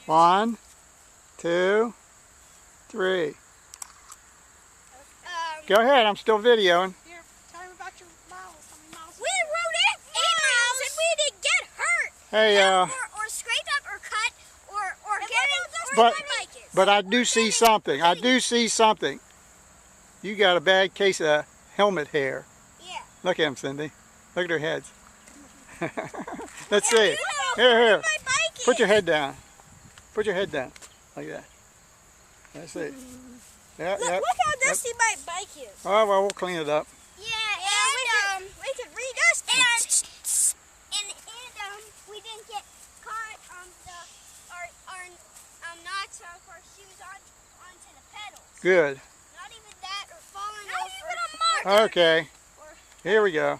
1, 2, 3. Go ahead, I'm still videoing. Here, tell him about your miles. How many miles? We rode 8 miles and we didn't get hurt. Hey, or scraped up or cut or getting. but I do see something. I do see something. You got a bad case of helmet hair. Yeah. Look at them, Cindy. Look at their heads. Let's see. Here. Put your head down. Put your head down. Like that. Let's see. Yeah, Look how dusty my bike is. Oh, well, we'll clean it up. Yeah, and we could redust it. And we didn't get caught our knots of our shoes onto the pedals. Good. Not even that, or falling over. Not even a mark. Okay. Here we go.